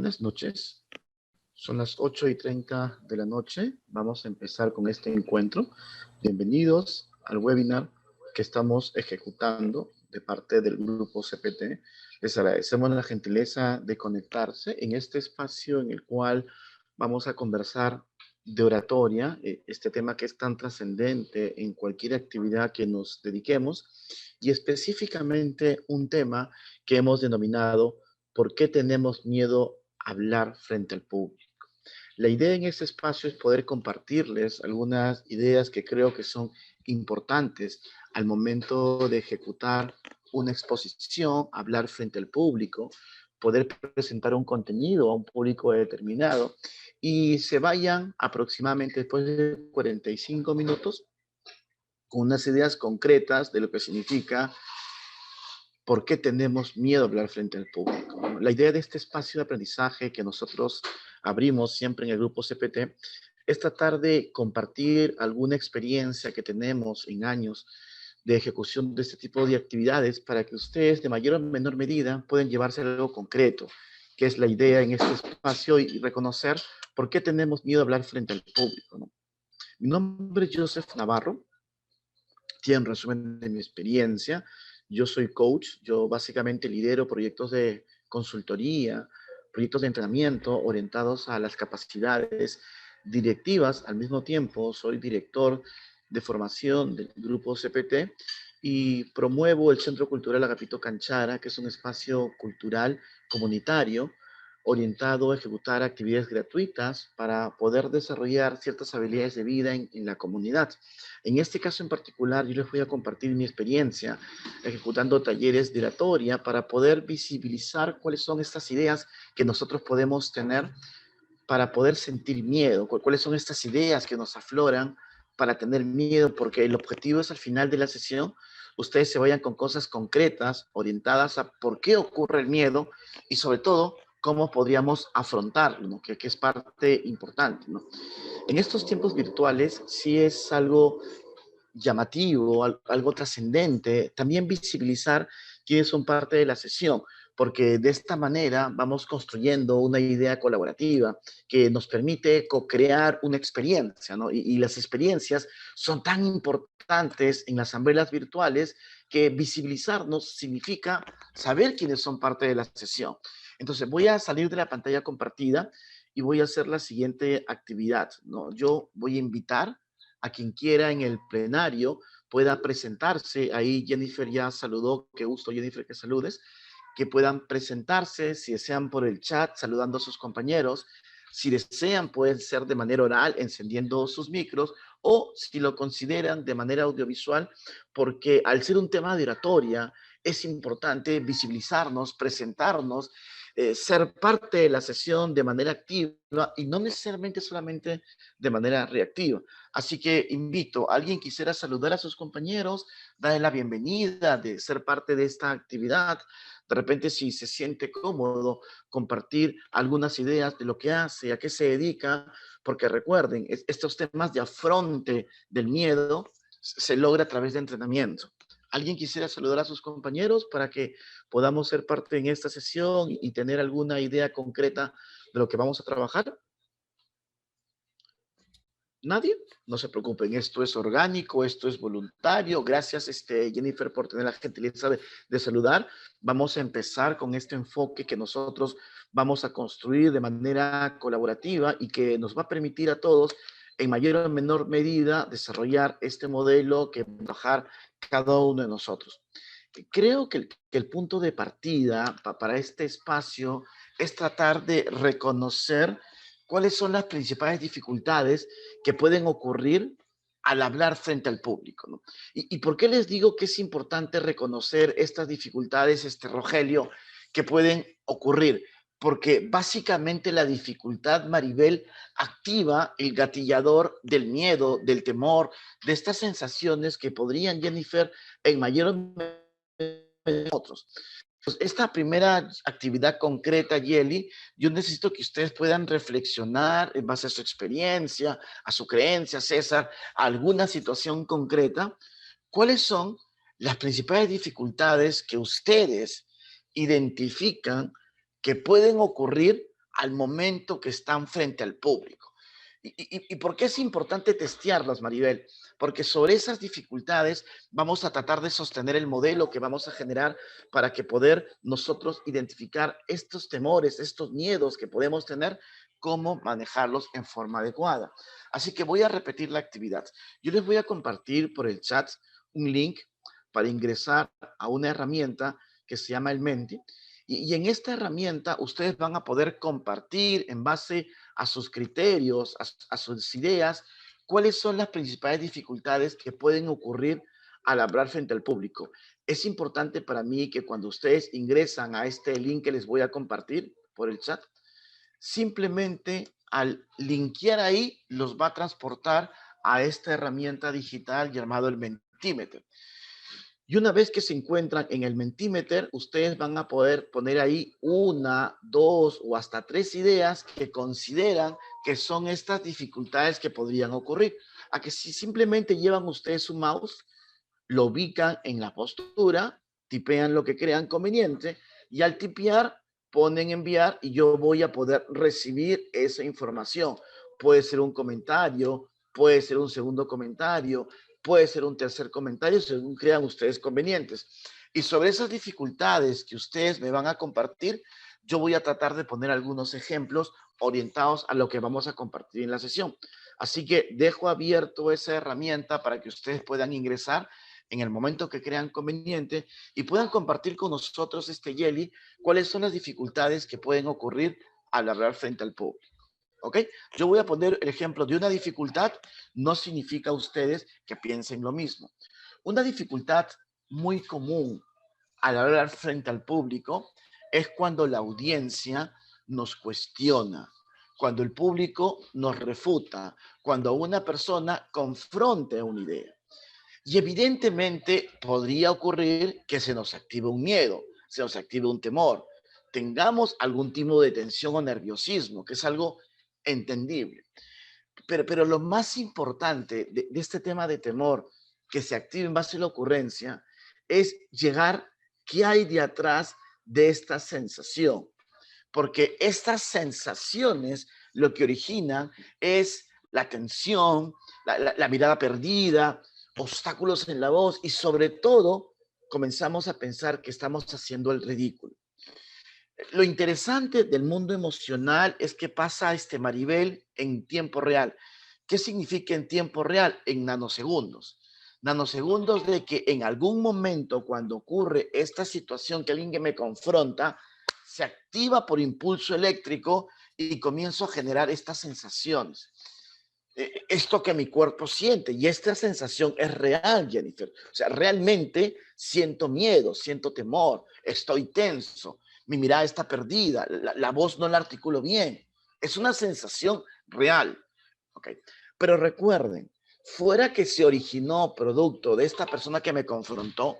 buenas noches. Son las 8:30 de la noche. Vamos a empezar con este encuentro. Bienvenidos al webinar que estamos ejecutando de parte del grupo CPT. Les agradecemos la gentileza de conectarse en este espacio en el cual vamos a conversar de oratoria, este tema que es tan trascendente en cualquier actividad que nos dediquemos, y específicamente un tema que hemos denominado ¿por qué tenemos miedo a hablar frente al público? La idea en este espacio es poder compartirles algunas ideas que creo que son importantes al momento de ejecutar una exposición, hablar frente al público, poder presentar un contenido a un público determinado y se vayan aproximadamente después de 45 minutos con unas ideas concretas de lo que significa ¿por qué tenemos miedo a hablar frente al público? La idea de este espacio de aprendizaje que nosotros abrimos siempre en el grupo CPT es tratar de compartir alguna experiencia que tenemos en años de ejecución de este tipo de actividades para que ustedes de mayor o menor medida puedan llevarse a algo concreto, que es la idea en este espacio y reconocer por qué tenemos miedo a hablar frente al público, ¿no? Mi nombre es Joseph Navarro. En resumen de mi experiencia, yo soy coach, yo básicamente lidero proyectos de consultoría, proyectos de entrenamiento orientados a las capacidades directivas. Al mismo tiempo, soy director de formación del grupo CPT y promuevo el Centro Cultural Agapito Canchara, que es un espacio cultural comunitario orientado a ejecutar actividades gratuitas para poder desarrollar ciertas habilidades de vida en la comunidad. En este caso en particular, yo les voy a compartir mi experiencia ejecutando talleres de oratoria para poder visibilizar cuáles son estas ideas que nosotros podemos tener para poder sentir miedo, cuáles son estas ideas que nos afloran para tener miedo, porque el objetivo es al final de la sesión, ustedes se vayan con cosas concretas, orientadas a por qué ocurre el miedo y sobre todo, cómo podríamos afrontarlo, ¿no? que es parte importante, ¿no? En estos tiempos virtuales sí es algo llamativo, algo trascendente, también visibilizar quiénes son parte de la sesión, porque de esta manera vamos construyendo una idea colaborativa que nos permite co-crear una experiencia, ¿no? Y las experiencias son tan importantes en las asambleas virtuales que visibilizarnos significa saber quiénes son parte de la sesión. Entonces voy a salir de la pantalla compartida y voy a hacer la siguiente actividad, ¿no? Yo voy a invitar a quien quiera en el plenario pueda presentarse. Ahí Jennifer ya saludó, qué gusto Jennifer que saludes, que puedan presentarse, si desean por el chat, saludando a sus compañeros, si desean pueden ser de manera oral, encendiendo sus micros, o si lo consideran de manera audiovisual, porque al ser un tema de oratoria, es importante visibilizarnos, presentarnos, ser parte de la sesión de manera activa y no necesariamente solamente de manera reactiva. Así que invito, alguien quisiera saludar a sus compañeros, darle la bienvenida de ser parte de esta actividad. De repente, si se siente cómodo, compartir algunas ideas de lo que hace, a qué se dedica, porque recuerden, estos temas de afronte del miedo se logra a través de entrenamiento. ¿Alguien quisiera saludar a sus compañeros para que podamos ser parte en esta sesión y tener alguna idea concreta de lo que vamos a trabajar? ¿Nadie? No se preocupen, esto es orgánico, esto es voluntario. Gracias, Jennifer, por tener la gentileza de saludar. Vamos a empezar con este enfoque que nosotros vamos a construir de manera colaborativa y que nos va a permitir a todos, en mayor o menor medida, desarrollar este modelo que va a trabajar cada uno de nosotros. Creo que el punto de partida para este espacio es tratar de reconocer cuáles son las principales dificultades que pueden ocurrir al hablar frente al público, ¿no? ¿Y por qué les digo que es importante reconocer estas dificultades, Rogelio, que pueden ocurrir? Porque básicamente la dificultad, Maribel, activa el gatillador del miedo, del temor, de estas sensaciones que podrían, Jennifer, en mayor o otros. Pues esta primera actividad concreta, Yeli, yo necesito que ustedes puedan reflexionar en base a su experiencia, a su creencia, César, a alguna situación concreta. ¿Cuáles son las principales dificultades que ustedes identifican que pueden ocurrir al momento que están frente al público. ¿Y por qué es importante testearlas, Maribel? Porque sobre esas dificultades vamos a tratar de sostener el modelo que vamos a generar para que poder nosotros identificar estos temores, estos miedos que podemos tener, cómo manejarlos en forma adecuada. Así que voy a repetir la actividad. Yo les voy a compartir por el chat un link para ingresar a una herramienta que se llama el Menti. Y en esta herramienta ustedes van a poder compartir en base a sus criterios, a sus ideas, cuáles son las principales dificultades que pueden ocurrir al hablar frente al público. Es importante para mí que cuando ustedes ingresan a este link que les voy a compartir por el chat, simplemente al linkear ahí los va a transportar a esta herramienta digital llamado el Mentimeter. Y una vez que se encuentran en el Mentimeter, ustedes van a poder poner ahí una, dos o hasta tres ideas que consideran que son estas dificultades que podrían ocurrir. A que si simplemente llevan ustedes su mouse, lo ubican en la postura, tipean lo que crean conveniente y al tipear ponen enviar y yo voy a poder recibir esa información. Puede ser un comentario, puede ser un segundo comentario, puede ser un tercer comentario, según crean ustedes convenientes. Y sobre esas dificultades que ustedes me van a compartir, yo voy a tratar de poner algunos ejemplos orientados a lo que vamos a compartir en la sesión. Así que dejo abierto esa herramienta para que ustedes puedan ingresar en el momento que crean conveniente y puedan compartir con nosotros este Yeli cuáles son las dificultades que pueden ocurrir al hablar frente al público. ¿Ok? Yo voy a poner el ejemplo de una dificultad, no significa ustedes que piensen lo mismo. Una dificultad muy común al hablar frente al público es cuando la audiencia nos cuestiona, cuando el público nos refuta, cuando una persona confronta una idea. Y evidentemente podría ocurrir que se nos active un miedo, se nos active un temor, tengamos algún tipo de tensión o nerviosismo, que es algo entendible. Pero lo más importante de este tema de temor que se active en base a la ocurrencia es llegar qué hay de atrás de esta sensación. Porque estas sensaciones lo que originan es la tensión, la mirada perdida, obstáculos en la voz y sobre todo comenzamos a pensar que estamos haciendo el ridículo. Lo interesante del mundo emocional es que pasa este Maribel en tiempo real. ¿Qué significa en tiempo real? En nanosegundos. Nanosegundos de que en algún momento cuando ocurre esta situación que alguien que me confronta, se activa por impulso eléctrico y comienzo a generar estas sensaciones. Esto que mi cuerpo siente y esta sensación es real, Jennifer. O sea, realmente siento miedo, siento temor, estoy tenso, mi mirada está perdida, la voz no la articulo bien. Es una sensación real. ¿Okay? Pero recuerden, fuera que se originó producto de esta persona que me confrontó,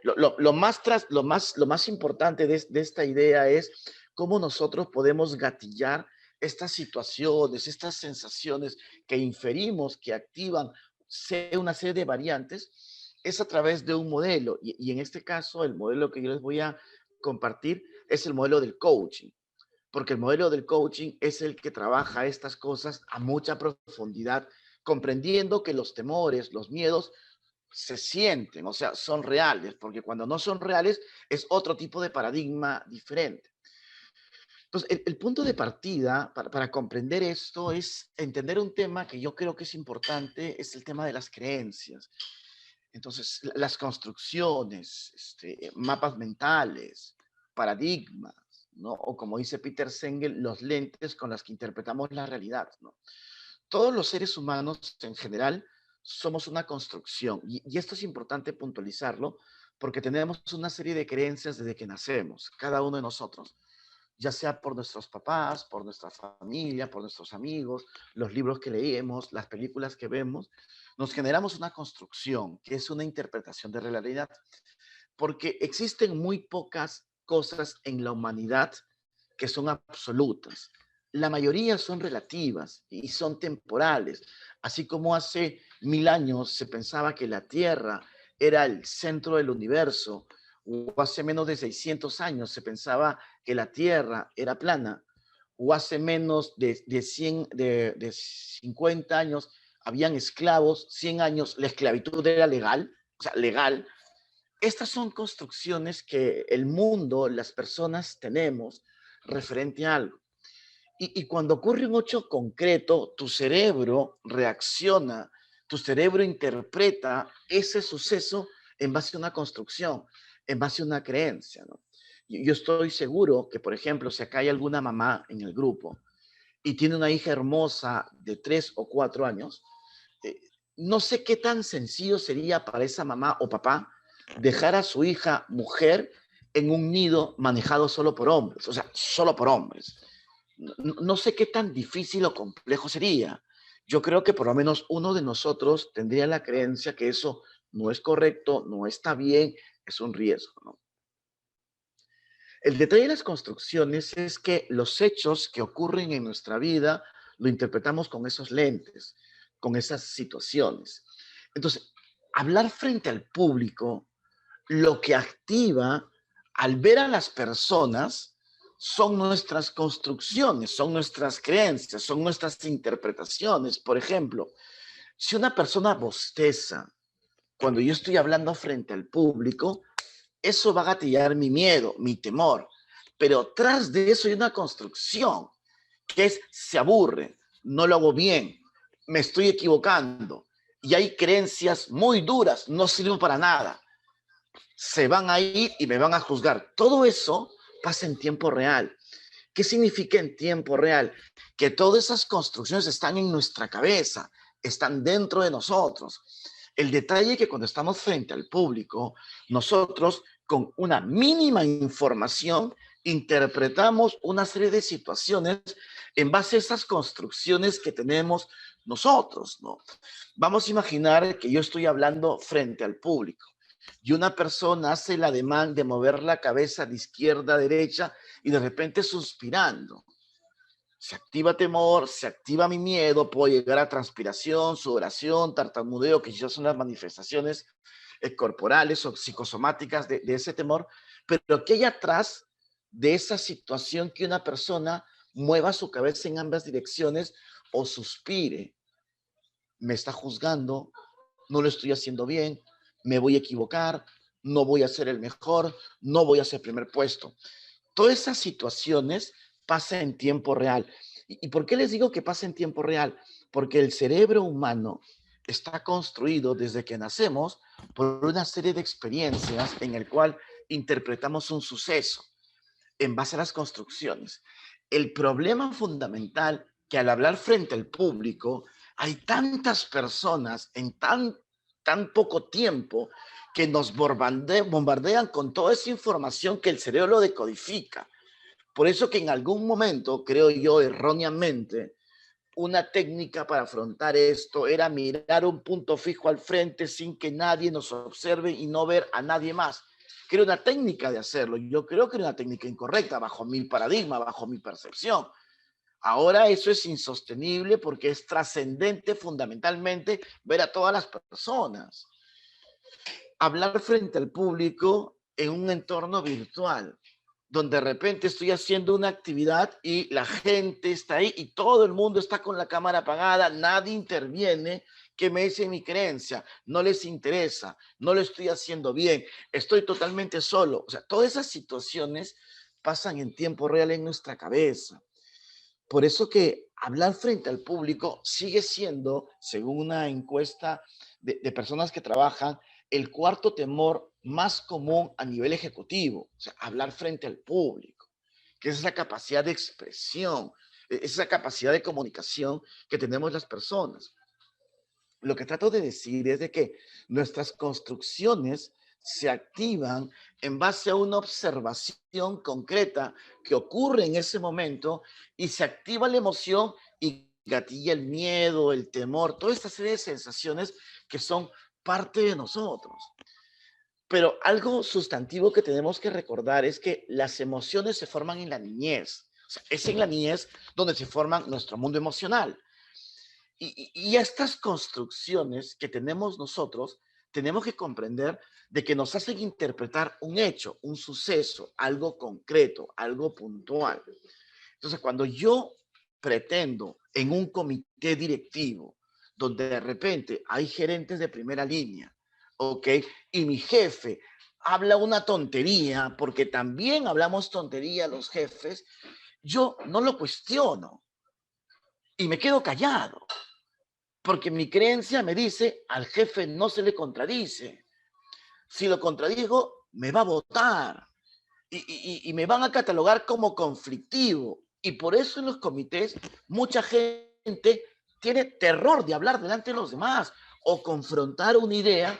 lo más importante de esta idea es cómo nosotros podemos gatillar estas situaciones, estas sensaciones que inferimos que activan una serie de variantes, es a través de un modelo. Y en este caso, el modelo que yo les voy a compartir es el modelo del coaching, porque el modelo del coaching es el que trabaja estas cosas a mucha profundidad, comprendiendo que los temores, los miedos, se sienten, o sea, son reales, porque cuando no son reales es otro tipo de paradigma diferente. Entonces, el punto de partida para comprender esto es entender un tema que yo creo que es importante, es el tema de las creencias. Entonces, las construcciones, mapas mentales, paradigmas, ¿no? O como dice Peter Sengel, los lentes con las que interpretamos la realidad, ¿no? Todos los seres humanos en general somos una construcción y esto es importante puntualizarlo porque tenemos una serie de creencias desde que nacemos, cada uno de nosotros, ya sea por nuestros papás, por nuestra familia, por nuestros amigos, los libros que leemos, las películas que vemos, nos generamos una construcción que es una interpretación de la realidad, porque existen muy pocas cosas en la humanidad que son absolutas. La mayoría son relativas y son temporales, así como hace 1000 años se pensaba que la Tierra era el centro del universo, o hace menos de 600 años se pensaba que la Tierra era plana. o hace menos de 50 años habían esclavos, 100 años la esclavitud era legal, o sea, legal. Estas son construcciones que el mundo, las personas tenemos referente a algo. Y cuando ocurre un hecho concreto, tu cerebro reacciona, tu cerebro interpreta ese suceso en base a una construcción, en base a una creencia, ¿no? Yo estoy seguro que, por ejemplo, si acá hay alguna mamá en el grupo y tiene una hija hermosa de 3 o 4 años, eh, no sé qué tan sencillo sería para esa mamá o papá dejar a su hija mujer en un nido manejado solo por hombres, o sea, solo por hombres. No sé qué tan difícil o complejo sería. Yo creo que por lo menos uno de nosotros tendría la creencia que eso no es correcto, no está bien, es un riesgo, ¿no? El detalle de las construcciones es que los hechos que ocurren en nuestra vida lo interpretamos con esos lentes, con esas situaciones. Entonces, hablar frente al público lo que activa al ver a las personas son nuestras construcciones, son nuestras creencias, son nuestras interpretaciones. Por ejemplo, si una persona bosteza cuando yo estoy hablando frente al público, eso va a gatillar mi miedo, mi temor. Pero tras de eso hay una construcción que es se aburre, no lo hago bien, me estoy equivocando. Y hay creencias muy duras, no sirvo para nada, se van a ir y me van a juzgar. Todo eso pasa en tiempo real. ¿Qué significa en tiempo real? Que todas esas construcciones están en nuestra cabeza, están dentro de nosotros. El detalle es que cuando estamos frente al público, nosotros con una mínima información interpretamos una serie de situaciones en base a esas construcciones que tenemos nosotros, ¿no? Vamos a imaginar que yo estoy hablando frente al público y una persona hace el ademán de mover la cabeza de izquierda a derecha y de repente suspirando. Se activa temor, se activa mi miedo, puedo llegar a transpiración, sudoración, tartamudeo, que ya son las manifestaciones corporales o psicosomáticas de ese temor, pero ¿qué hay atrás de esa situación que una persona mueva su cabeza en ambas direcciones o suspire? Me está juzgando, no lo estoy haciendo bien, me voy a equivocar, no voy a ser el mejor, no voy a ser primer puesto. Todas esas situaciones pasan en tiempo real. ¿Y por qué les digo que pasa en tiempo real? Porque el cerebro humano está construido desde que nacemos por una serie de experiencias en el cual interpretamos un suceso en base a las construcciones. El problema fundamental que al hablar frente al público hay tantas personas en tan poco tiempo que nos bombardean con toda esa información que el cerebro lo decodifica. Por eso que en algún momento, creo yo erróneamente, una técnica para afrontar esto era mirar un punto fijo al frente sin que nadie nos observe y no ver a nadie más. Que era una técnica de hacerlo. Yo creo que era una técnica incorrecta bajo mi paradigma, bajo mi percepción. Ahora eso es insostenible porque es trascendente fundamentalmente ver a todas las personas. Hablar frente al público en un entorno virtual, donde de repente estoy haciendo una actividad y la gente está ahí y todo el mundo está con la cámara apagada, nadie interviene, que me dice mi creencia, no les interesa, no lo estoy haciendo bien, estoy totalmente solo. O sea, todas esas situaciones pasan en tiempo real en nuestra cabeza. Por eso que hablar frente al público sigue siendo, según una encuesta de personas que trabajan, el cuarto temor más común a nivel ejecutivo. O sea, hablar frente al público, que es esa capacidad de expresión, esa capacidad de comunicación que tenemos las personas. Lo que trato de decir es de que nuestras construcciones se activan en base a una observación concreta que ocurre en ese momento y se activa la emoción y gatilla el miedo, el temor, toda esta serie de sensaciones que son parte de nosotros. Pero algo sustantivo que tenemos que recordar es que las emociones se forman en la niñez. O sea, es en la niñez donde se forma nuestro mundo emocional. Y estas construcciones que tenemos nosotros, tenemos que comprender de que nos hacen interpretar un hecho, un suceso, algo concreto, algo puntual. Entonces, cuando yo pretendo en un comité directivo, donde de repente hay gerentes de primera línea, ¿ok? Y mi jefe habla una tontería, porque también hablamos tontería los jefes, yo no lo cuestiono y me quedo callado, porque mi creencia me dice, al jefe no se le contradice. Si lo contradigo, me va a votar y me van a catalogar como conflictivo. Y por eso en los comités mucha gente tiene terror de hablar delante de los demás o confrontar una idea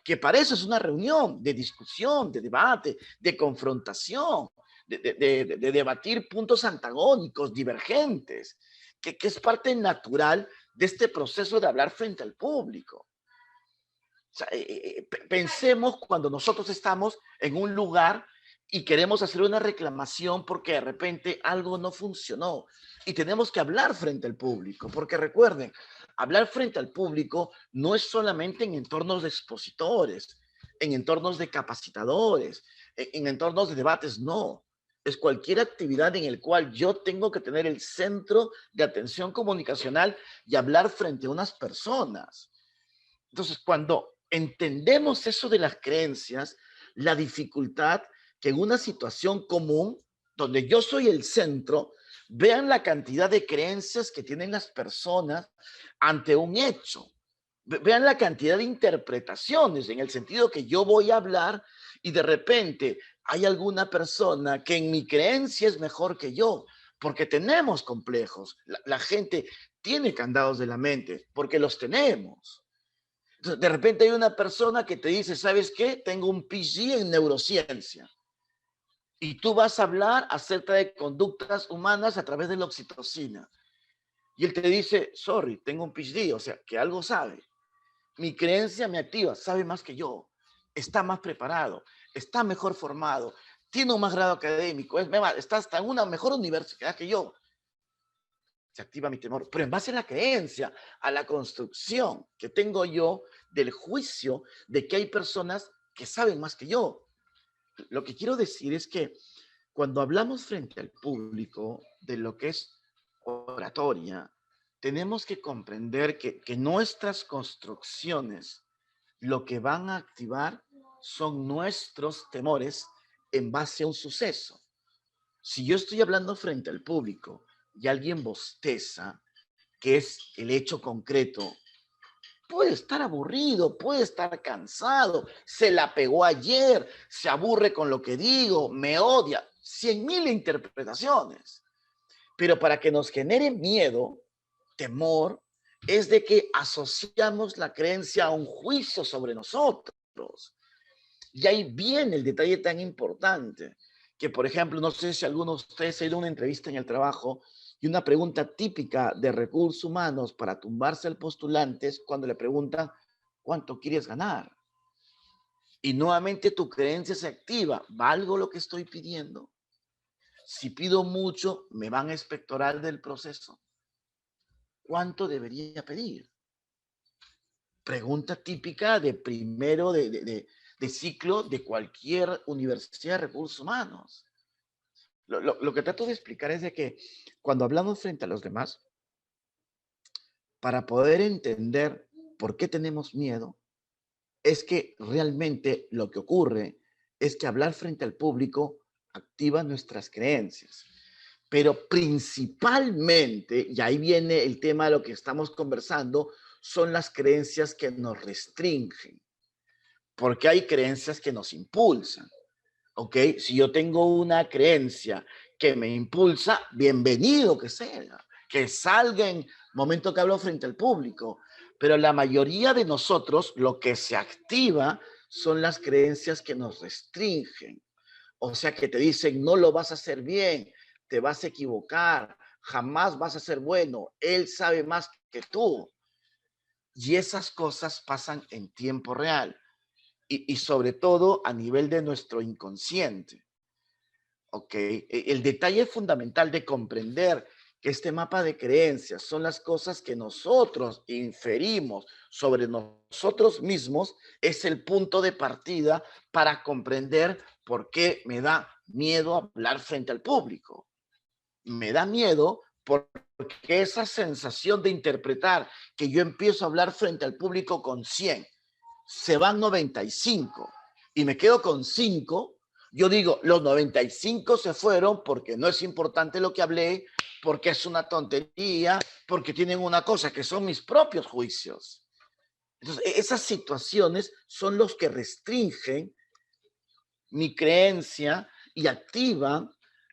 que para eso es una reunión de discusión, de debate, de confrontación, de debatir puntos antagónicos, divergentes, que es parte natural de este proceso de hablar frente al público. O sea, pensemos cuando nosotros estamos en un lugar y queremos hacer una reclamación porque de repente algo no funcionó y tenemos que hablar frente al público, porque recuerden, hablar frente al público no es solamente en entornos de expositores, en entornos de capacitadores, en entornos de debates, no. Es cualquier actividad en el cual yo tengo que tener el centro de atención comunicacional y hablar frente a unas personas. Entonces, cuando entendemos eso de las creencias, la dificultad que en una situación común, donde yo soy el centro, vean la cantidad de creencias que tienen las personas ante un hecho. Vean la cantidad de interpretaciones, en el sentido que yo voy a hablar y de repente hay alguna persona que en mi creencia es mejor que yo, porque tenemos complejos. La gente tiene candados de la mente, porque los tenemos. Entonces, de repente hay una persona que te dice, ¿sabes qué? Tengo un PhD en neurociencia. Y tú vas a hablar acerca de conductas humanas a través de la oxitocina. Y él te dice, sorry, tengo un PhD, o sea, que algo sabe. Mi creencia me activa, sabe más que yo. Está más preparado, está mejor formado, tiene un más grado académico, está hasta en una mejor universidad que yo. Se activa mi temor, pero en base a la creencia, a la construcción que tengo yo del juicio de que hay personas que saben más que yo. Lo que quiero decir es que cuando hablamos frente al público de lo que es oratoria, tenemos que comprender que nuestras construcciones lo que van a activar son nuestros temores en base a un suceso. Si yo estoy hablando frente al público y alguien bosteza, que es el hecho concreto, puede estar aburrido, puede estar cansado, se la pegó ayer, se aburre con lo que digo, me odia, 100.000 interpretaciones. Pero para que nos genere miedo, temor, es de que asociamos la creencia a un juicio sobre nosotros. Y ahí viene el detalle tan importante, que por ejemplo, no sé si alguno de ustedes ha ido a una entrevista en el trabajo y una pregunta típica de recursos humanos para tumbarse al postulante es cuando le preguntan, ¿cuánto quieres ganar? Y nuevamente tu creencia se activa, ¿valgo lo que estoy pidiendo? Si pido mucho, ¿me van a expectorar del proceso? ¿Cuánto debería pedir? Pregunta típica de primero de ciclo de cualquier universidad de recursos humanos. Lo que trato de explicar es de que cuando hablamos frente a los demás, para poder entender por qué tenemos miedo, es que realmente lo que ocurre es que hablar frente al público activa nuestras creencias. Pero principalmente, y ahí viene el tema de lo que estamos conversando, son las creencias que nos restringen, porque hay creencias que nos impulsan. ¿Ok? Si yo tengo una creencia que me impulsa, bienvenido que salga en momento que hablo frente al público. Pero la mayoría de nosotros, lo que se activa son las creencias que nos restringen. O sea, que te dicen, no lo vas a hacer bien, te vas a equivocar, jamás vas a ser bueno, él sabe más que tú. Y esas cosas pasan en tiempo real y sobre todo a nivel de nuestro inconsciente. Ok, el detalle fundamental de comprender que este mapa de creencias son las cosas que nosotros inferimos sobre nosotros mismos es el punto de partida para comprender por qué me da miedo hablar frente al público. me da miedo porque esa sensación de interpretar que yo empiezo a hablar frente al público con 100, se van 95 y me quedo con 5, yo digo, los 95 se fueron porque no es importante lo que hablé, porque es una tontería, porque tienen una cosa que son mis propios juicios. Entonces, esas situaciones son los que restringen mi creencia y activan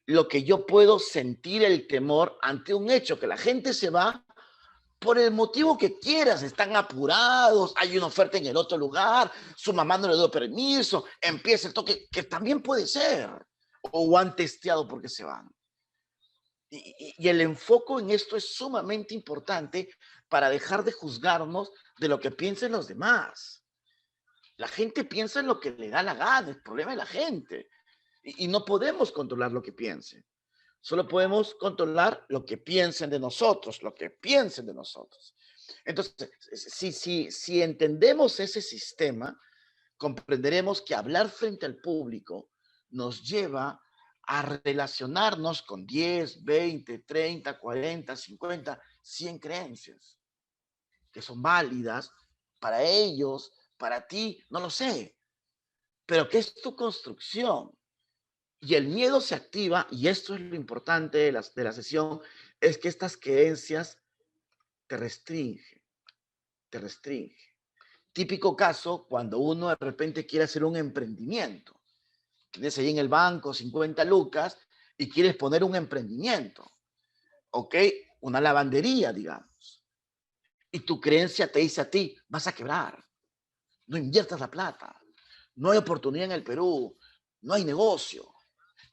lo que yo puedo sentir el temor ante un hecho, que la gente se va por el motivo que quieras, están apurados, hay una oferta en el otro lugar, su mamá no le dio permiso, empieza el toque, que también puede ser, o han testeado porque se van. Y el enfoque en esto es sumamente importante para dejar de juzgarnos de lo que piensen los demás. La gente piensa en lo que le da la gana, el problema es la gente. Y no podemos controlar lo que piensen. Solo podemos controlar lo que piensen de nosotros, lo que piensen de nosotros. Entonces, si entendemos ese sistema, comprenderemos que hablar frente al público nos lleva a relacionarnos con 10, 20, 30, 40, 50, 100 creencias que son válidas para ellos, para ti, no lo sé, pero que es tu construcción. Y el miedo se activa, y esto es lo importante de la sesión, es que estas creencias te restringen, te restringen. Típico caso cuando uno de repente quiere hacer un emprendimiento. Tienes ahí en el banco 50 lucas y quieres poner un emprendimiento, ¿ok? Una lavandería, digamos. Y tu creencia te dice a ti, vas a quebrar, no inviertas la plata, no hay oportunidad en el Perú, no hay negocio.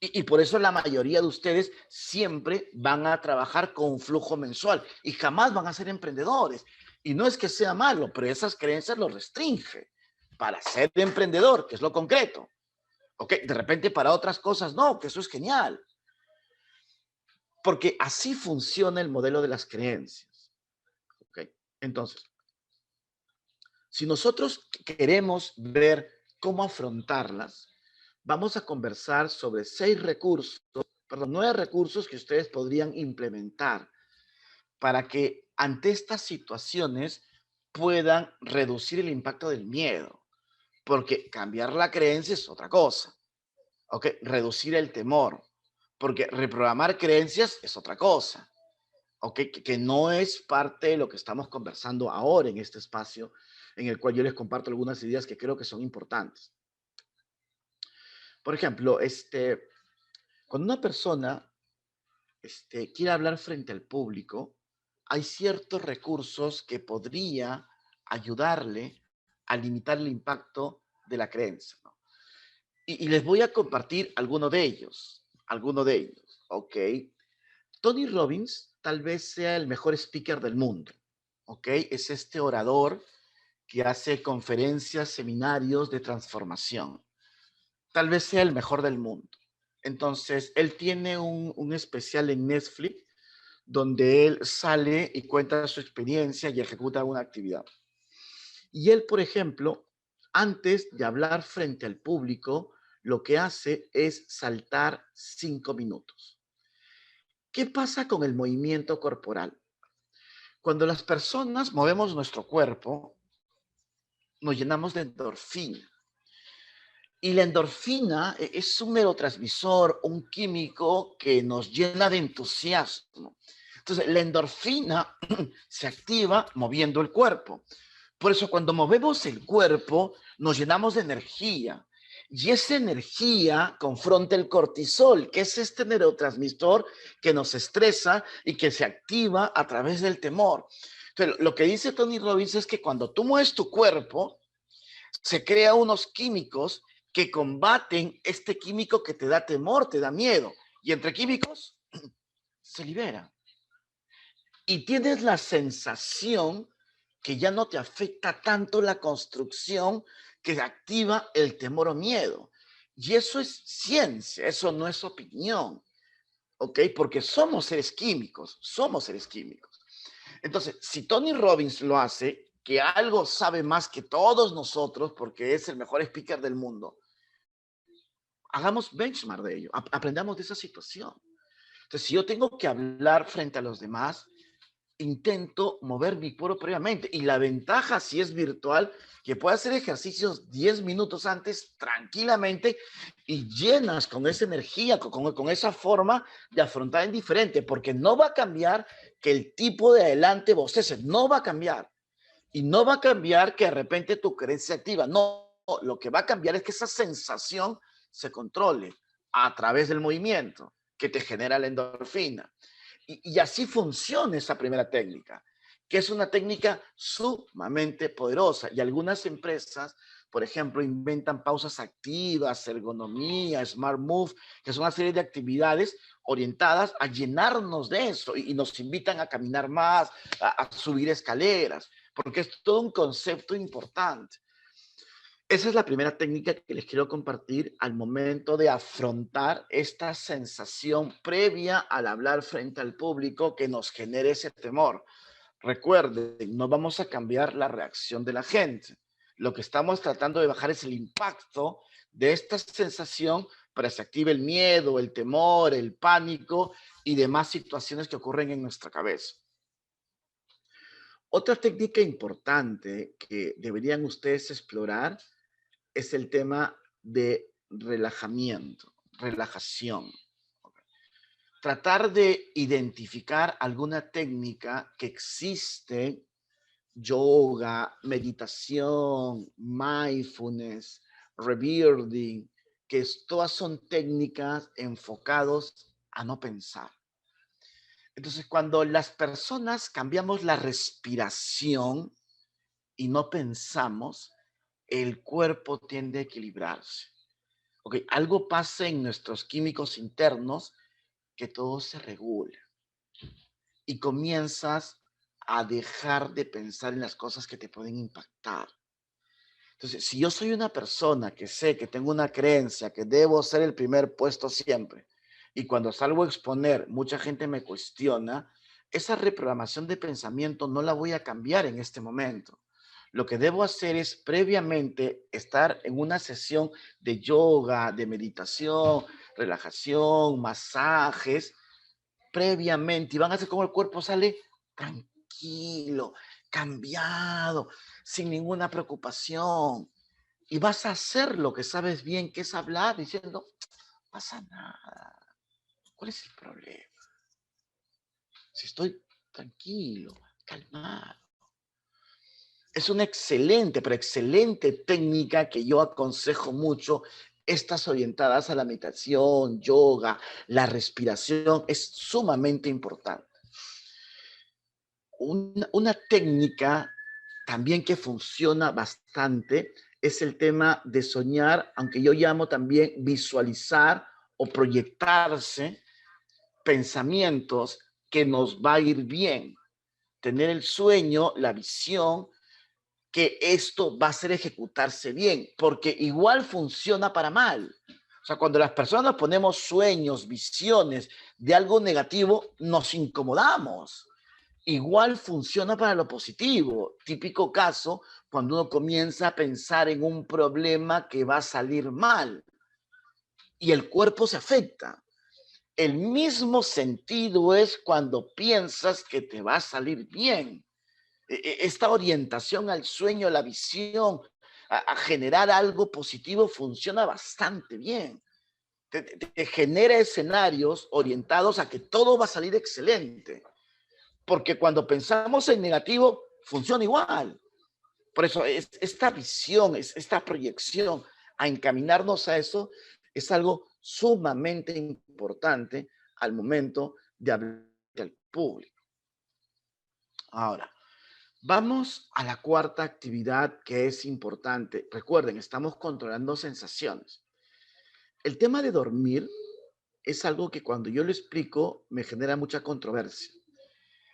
Y por eso la mayoría de ustedes siempre van a trabajar con un flujo mensual y jamás van a ser emprendedores. Y no es que sea malo, pero esas creencias los restringen para ser emprendedor, que es lo concreto. ¿Ok? De repente para otras cosas no, que eso es genial. Porque así funciona el modelo de las creencias. ¿Ok? Entonces, si nosotros queremos ver cómo afrontarlas, vamos a conversar sobre 9 recursos que ustedes podrían implementar para que ante estas situaciones puedan reducir el impacto del miedo. Porque cambiar la creencia es otra cosa. ¿Ok? Reducir el temor. Porque reprogramar creencias es otra cosa. ¿Ok? Que no es parte de lo que estamos conversando ahora en este espacio, en el cual yo les comparto algunas ideas que creo que son importantes. Por ejemplo, cuando una persona quiere hablar frente al público, hay ciertos recursos que podría ayudarle a limitar el impacto de la creencia, ¿no? Y les voy a compartir alguno de ellos, ¿ok? Tony Robbins tal vez sea el mejor speaker del mundo, ¿ok? Es este orador que hace conferencias, seminarios de transformación. Tal vez sea el mejor del mundo. Entonces, él tiene un especial en Netflix donde él sale y cuenta su experiencia y ejecuta una actividad. Y él, por ejemplo, antes de hablar frente al público, lo que hace es saltar 5 minutos. ¿Qué pasa con el movimiento corporal? Cuando las personas movemos nuestro cuerpo, nos llenamos de endorfina. Y la endorfina es un neurotransmisor, un químico que nos llena de entusiasmo. Entonces, la endorfina se activa moviendo el cuerpo. Por eso, cuando movemos el cuerpo, nos llenamos de energía. Y esa energía confronta el cortisol, que es este neurotransmisor que nos estresa y que se activa a través del temor. Entonces, lo que dice Tony Robbins es que cuando tú mueves tu cuerpo, se crean unos químicos que combaten este químico que te da temor, te da miedo. Y entre químicos se libera. Y tienes la sensación que ya no te afecta tanto la construcción que activa el temor o miedo. Y eso es ciencia, eso no es opinión. ¿Ok? Porque somos seres químicos, somos seres químicos. Entonces, si Tony Robbins lo hace, que algo sabe más que todos nosotros, porque es el mejor speaker del mundo, hagamos benchmark de ello, aprendamos de esa situación. Entonces, si yo tengo que hablar frente a los demás, intento mover mi cuerpo previamente. Y la ventaja, si es virtual, que puedo hacer ejercicios 10 minutos antes tranquilamente y llenas con esa energía, con esa forma de afrontar en diferente, porque no va a cambiar que el tipo de adelante bostece, no va a cambiar. Y no va a cambiar que de repente tu creencia se activa. No, lo que va a cambiar es que esa sensación se controle a través del movimiento que te genera la endorfina. Y así funciona esa primera técnica, que es una técnica sumamente poderosa. Y algunas empresas, por ejemplo, inventan pausas activas, ergonomía, smart move, que son una serie de actividades orientadas a llenarnos de eso y nos invitan a caminar más, a subir escaleras, porque es todo un concepto importante. Esa es la primera técnica que les quiero compartir al momento de afrontar esta sensación previa al hablar frente al público que nos genere ese temor. Recuerden, no vamos a cambiar la reacción de la gente. Lo que estamos tratando de bajar es el impacto de esta sensación para que se active el miedo, el temor, el pánico y demás situaciones que ocurren en nuestra cabeza. Otra técnica importante que deberían ustedes explorar es el tema de relajamiento, relajación. Tratar de identificar alguna técnica que existe, yoga, meditación, mindfulness, rebirthing, que todas son técnicas enfocadas a no pensar. Entonces, cuando las personas cambiamos la respiración y no pensamos, el cuerpo tiende a equilibrarse. Ok, algo pasa en nuestros químicos internos que todo se regula y comienzas a dejar de pensar en las cosas que te pueden impactar. Entonces, si yo soy una persona que sé que tengo una creencia que debo ser el primer puesto siempre y cuando salgo a exponer mucha gente me cuestiona, esa reprogramación de pensamiento no la voy a cambiar en este momento. Lo que debo hacer es previamente estar en una sesión de yoga, de meditación, relajación, masajes, previamente y van a hacer como el cuerpo sale tranquilo, cambiado, sin ninguna preocupación. Y vas a hacer lo que sabes bien, que es hablar diciendo, no pasa nada. ¿Cuál es el problema? Si estoy tranquilo, calmado. Es una excelente, pero excelente técnica que yo aconsejo mucho. Estas orientadas a la meditación, yoga, la respiración, es sumamente importante. Una técnica también que funciona bastante es el tema de soñar, aunque yo llamo también visualizar o proyectarse pensamientos que nos va a ir bien. Tener el sueño, la visión, que esto va a ser ejecutarse bien, porque igual funciona para mal. O sea, cuando las personas ponemos sueños, visiones de algo negativo, nos incomodamos. Igual funciona para lo positivo. Típico caso cuando uno comienza a pensar en un problema que va a salir mal y el cuerpo se afecta. El mismo sentido es cuando piensas que te va a salir bien. Esta orientación al sueño, la visión, a generar algo positivo funciona bastante bien. Te genera escenarios orientados a que todo va a salir excelente. Porque cuando pensamos en negativo, funciona igual. Por eso esta visión, esta proyección a encaminarnos a eso es algo sumamente importante al momento de hablar al público. Ahora, vamos a la cuarta actividad que es importante. Recuerden, estamos controlando sensaciones. El tema de dormir es algo que cuando yo lo explico me genera mucha controversia.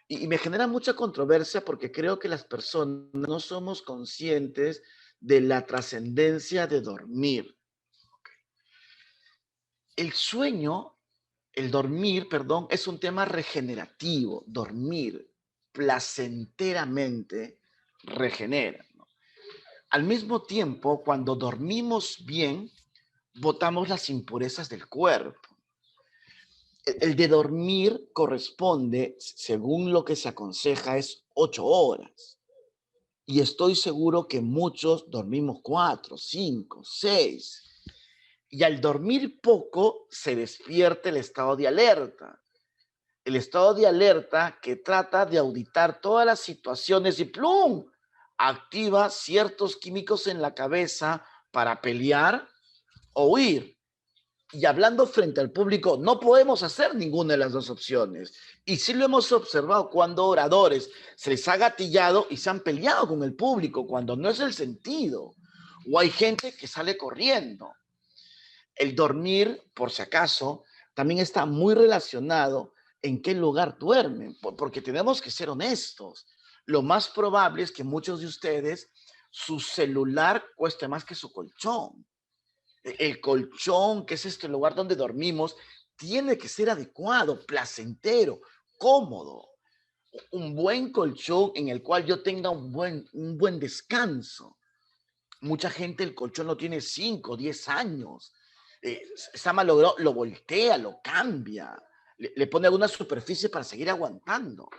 Y me genera mucha controversia porque creo que las personas no somos conscientes de la trascendencia de dormir. El sueño, el dormir, perdón, es un tema regenerativo. Dormir placenteramente regenera, ¿no? Al mismo tiempo, cuando dormimos bien, botamos las impurezas del cuerpo. El de dormir corresponde, según lo que se aconseja, es 8 horas. Y estoy seguro que muchos dormimos 4, 5, 6. Y al dormir poco, se despierta el estado de alerta. El estado de alerta que trata de auditar todas las situaciones y ¡plum! Activa ciertos químicos en la cabeza para pelear o huir. Y hablando frente al público, no podemos hacer ninguna de las dos opciones. Y sí lo hemos observado cuando oradores se les ha gatillado y se han peleado con el público, cuando no es el sentido. O hay gente que sale corriendo. El dormir, por si acaso, también está muy relacionado en qué lugar duermen, porque tenemos que ser honestos. Lo más probable es que muchos de ustedes, su celular cueste más que su colchón. El colchón, que es este lugar donde dormimos, tiene que ser adecuado, placentero, cómodo. Un buen colchón en el cual yo tenga un buen descanso. Mucha gente el colchón lo tiene 5, 10 años. Está malogrado, lo voltea, lo cambia, le pone alguna superficie para seguir aguantando.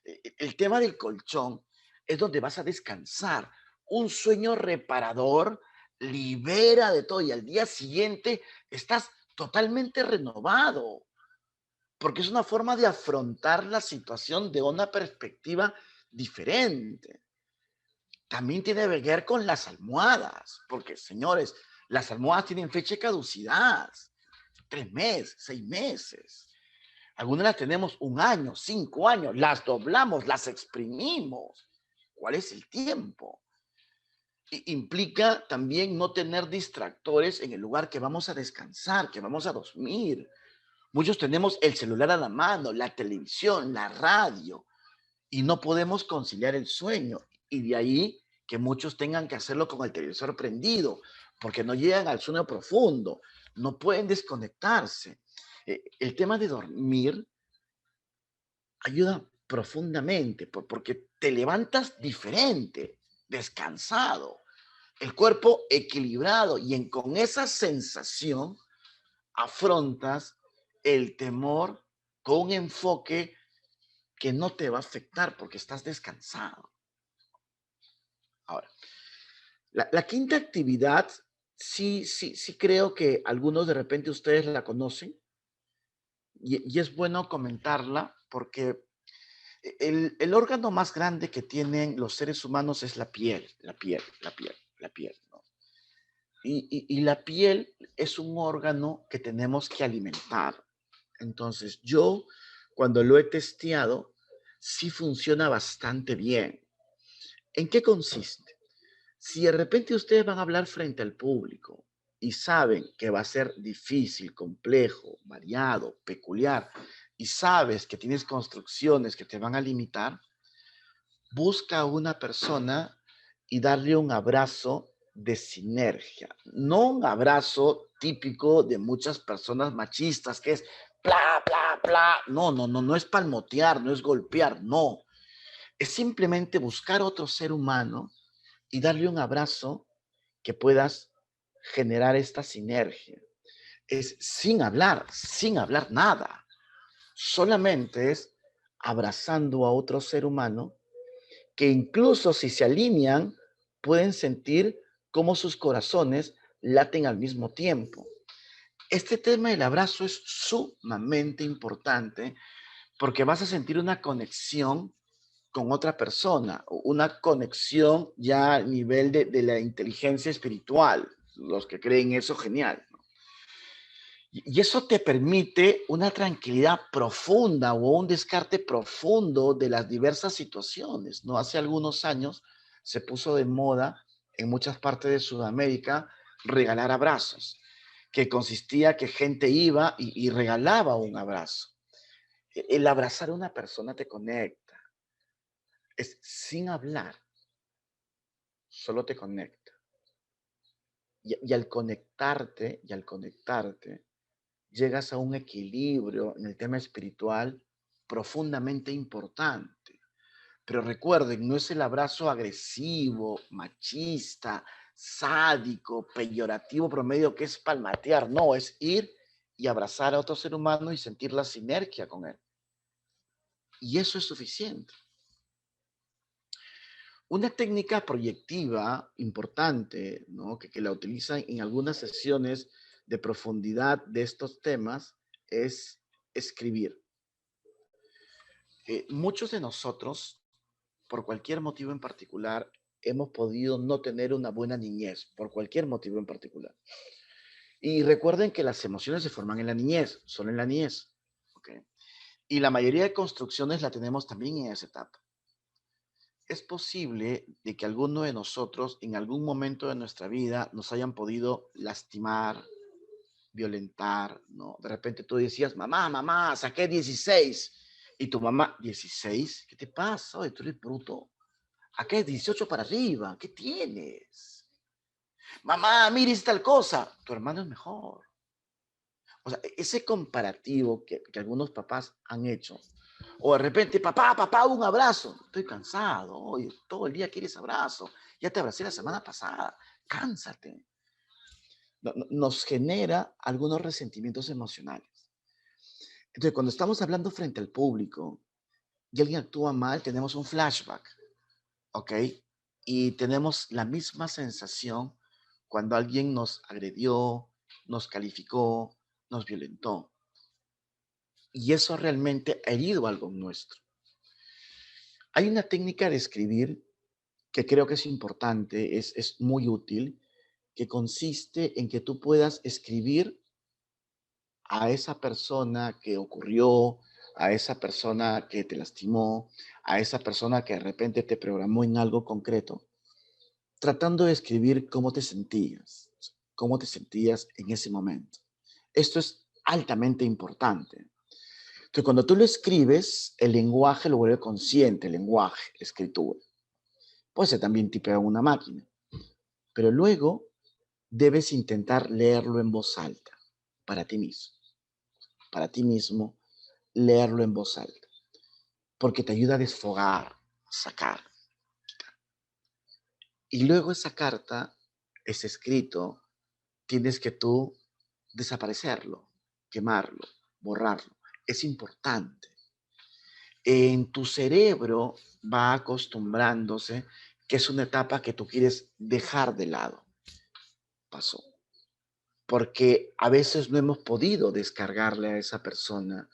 El tema del colchón es donde vas a descansar. Un sueño reparador libera de todo y al día siguiente estás totalmente renovado, porque es una forma de afrontar la situación de una perspectiva diferente. También tiene que ver con las almohadas, porque señores, las almohadas tienen fecha de caducidad, 3 meses, 6 meses. Algunas las tenemos 1 año, 5 años, las doblamos, las exprimimos. ¿Cuál es el tiempo? Implica también no tener distractores en el lugar que vamos a descansar, que vamos a dormir. Muchos tenemos el celular a la mano, la televisión, la radio, y no podemos conciliar el sueño. Y de ahí que muchos tengan que hacerlo con el televisor prendido, porque no llegan al sueño profundo, no pueden desconectarse. El tema de dormir ayuda profundamente, porque te levantas diferente, descansado, el cuerpo equilibrado, y con esa sensación afrontas el temor con un enfoque que no te va a afectar porque estás descansado. Ahora, la quinta actividad, sí creo que algunos de repente ustedes la conocen, y es bueno comentarla porque el órgano más grande que tienen los seres humanos es la piel, ¿no? Y la piel es un órgano que tenemos que alimentar. Entonces, yo cuando lo he testeado, sí funciona bastante bien. ¿En qué consiste? Si de repente ustedes van a hablar frente al público y saben que va a ser difícil, complejo, variado, peculiar, y sabes que tienes construcciones que te van a limitar, busca a una persona y darle un abrazo de sinergia. No un abrazo típico de muchas personas machistas, que es bla, bla, bla. No es palmotear, no es golpear, no. Es simplemente buscar otro ser humano y darle un abrazo que puedas generar esta sinergia. Es sin hablar nada. Solamente es abrazando a otro ser humano que incluso si se alinean, pueden sentir cómo sus corazones laten al mismo tiempo. Este tema del abrazo es sumamente importante porque vas a sentir una conexión con otra persona, una conexión ya a nivel de la inteligencia espiritual. Los que creen eso, genial, ¿no? Y eso te permite una tranquilidad profunda o un descarte profundo de las diversas situaciones, ¿no? Hace algunos años se puso de moda en muchas partes de Sudamérica regalar abrazos, que consistía que gente iba y regalaba un abrazo. El abrazar a una persona te conecta, es sin hablar, solo te conecta. Y al conectarte, llegas a un equilibrio en el tema espiritual profundamente importante. Pero recuerden, no es el abrazo agresivo, machista, sádico, peyorativo promedio, que es palmatear. No, es ir y abrazar a otro ser humano y sentir la sinergia con él. Y eso es suficiente. Una técnica proyectiva importante, ¿no? que la utilizan en algunas sesiones de profundidad de estos temas es escribir. Muchos de nosotros, por cualquier motivo en particular, hemos podido no tener una buena niñez, por cualquier motivo en particular. Y recuerden que las emociones se forman en la niñez, solo en la niñez. ¿Okay? Y la mayoría de construcciones la tenemos también en esa etapa. Es posible de que alguno de nosotros en algún momento de nuestra vida nos hayan podido lastimar, violentar, ¿no? De repente tú decías, mamá, saqué 16. Y tu mamá, 16, ¿qué te pasa? Oye, tú eres bruto. Acá es 18 para arriba, ¿qué tienes? Mamá, mira, es tal cosa. Tu hermano es mejor. O sea, ese comparativo que algunos papás han hecho. O de repente, papá, un abrazo. Estoy cansado, hoy todo el día quieres abrazo. Ya te abracé la semana pasada. Cánsate. Nos genera algunos resentimientos emocionales. Entonces, cuando estamos hablando frente al público y alguien actúa mal, tenemos un flashback, ¿ok? Y tenemos la misma sensación cuando alguien nos agredió, nos calificó, nos violentó. Y eso realmente ha herido algo nuestro. Hay una técnica de escribir que creo que es importante, es muy útil, que consiste en que tú puedas escribir a esa persona que ocurrió, a esa persona que te lastimó, a esa persona que de repente te programó en algo concreto, tratando de escribir cómo te sentías en ese momento. Esto es altamente importante. Entonces, cuando tú lo escribes, el lenguaje lo vuelve consciente, el lenguaje, la escritura. Puede ser también tipeado en una máquina, pero luego debes intentar leerlo en voz alta, para ti mismo, leerlo en voz alta, porque te ayuda a desfogar, a sacar. Y luego esa carta, ese escrito, tienes que tú desaparecerlo, quemarlo, borrarlo. Es importante. En tu cerebro va acostumbrándose que es una etapa que tú quieres dejar de lado. Pasó. Porque a veces no hemos podido descargarle a esa persona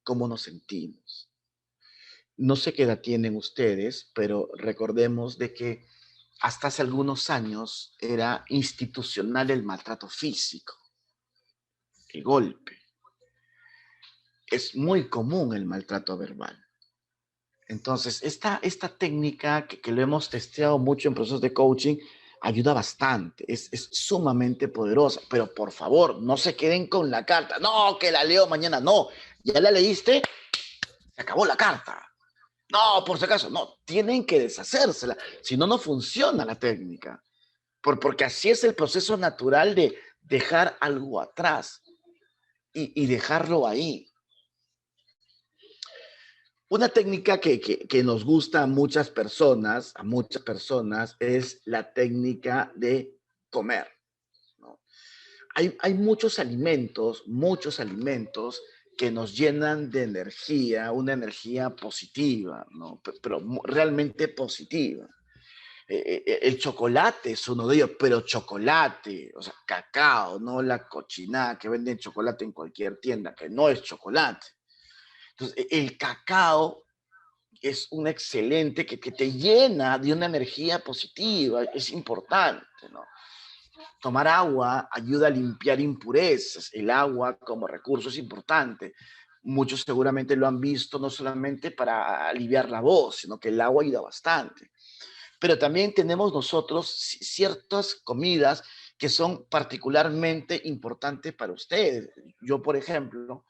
cómo nos sentimos. No sé qué edad tienen ustedes, pero recordemos de que hasta hace algunos años era institucional el maltrato físico, el golpe. Es muy común el maltrato verbal. Entonces, esta técnica que lo hemos testeado mucho en procesos de coaching, ayuda bastante, es sumamente poderosa, pero por favor, no se queden con la carta. No, que la leo mañana, no. ¿Ya la leíste? Se acabó la carta. No, por si acaso, no, tienen que deshacérsela, si no, no funciona la técnica, porque así es el proceso natural de dejar algo atrás y dejarlo ahí. Una técnica que nos gusta a muchas personas, es la técnica de comer, ¿no? Hay muchos alimentos que nos llenan de energía, una energía positiva, ¿no? Pero realmente positiva. El chocolate es uno de ellos, pero chocolate, o sea, cacao, no la cochinada que venden chocolate en cualquier tienda, que no es chocolate. Entonces, el cacao es un excelente que te llena de una energía positiva, es importante, ¿no? Tomar agua ayuda a limpiar impurezas, el agua como recurso es importante. Muchos seguramente lo han visto no solamente para aliviar la voz, sino que el agua ayuda bastante. Pero también tenemos nosotros ciertas comidas que son particularmente importantes para ustedes. Yo, por ejemplo,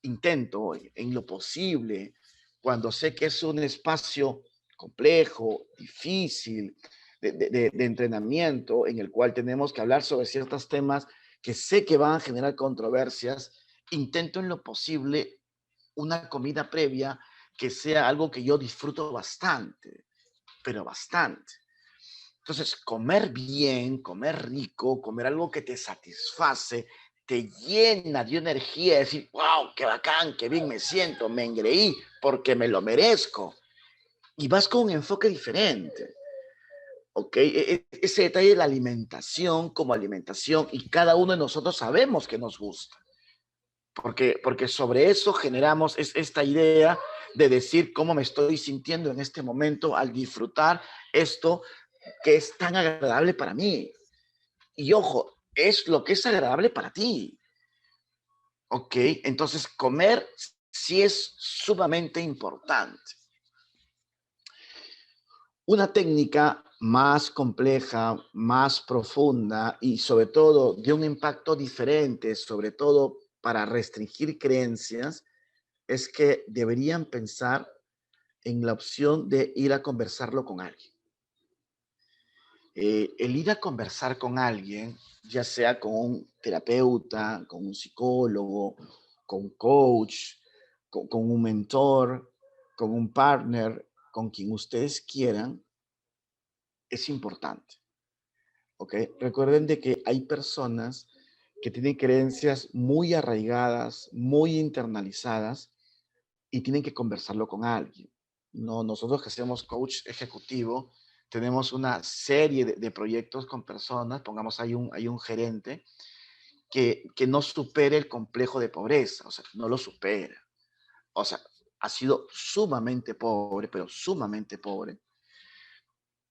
intento en lo posible, cuando sé que es un espacio complejo, difícil, de entrenamiento, en el cual tenemos que hablar sobre ciertos temas que sé que van a generar controversias, intento en lo posible una comida previa que sea algo que yo disfruto bastante, pero bastante. Entonces, comer bien, comer rico, comer algo que te satisface, te llena de energía, decir, wow, qué bacán, qué bien me siento, me engreí porque me lo merezco. Y vas con un enfoque diferente. ¿Ok? Ese detalle de la alimentación como alimentación, y cada uno de nosotros sabemos que nos gusta. Porque sobre eso generamos esta idea de decir cómo me estoy sintiendo en este momento al disfrutar esto que es tan agradable para mí. Y ojo, es lo que es agradable para ti. ¿Ok? Entonces, comer sí es sumamente importante. Una técnica más compleja, más profunda y sobre todo de un impacto diferente, sobre todo para restringir creencias, es que deberían pensar en la opción de ir a conversarlo con alguien. El ir a conversar con alguien, ya sea con un terapeuta, con un psicólogo, con un coach, con un mentor, con un partner, con quien ustedes quieran, es importante. ¿Ok? Recuerden de que hay personas que tienen creencias muy arraigadas, muy internalizadas y tienen que conversarlo con alguien. No, nosotros que hacemos coach ejecutivo, tenemos una serie de proyectos con personas, pongamos, hay un gerente que no supere el complejo de pobreza, o sea, no lo supera. O sea, ha sido sumamente pobre, pero sumamente pobre,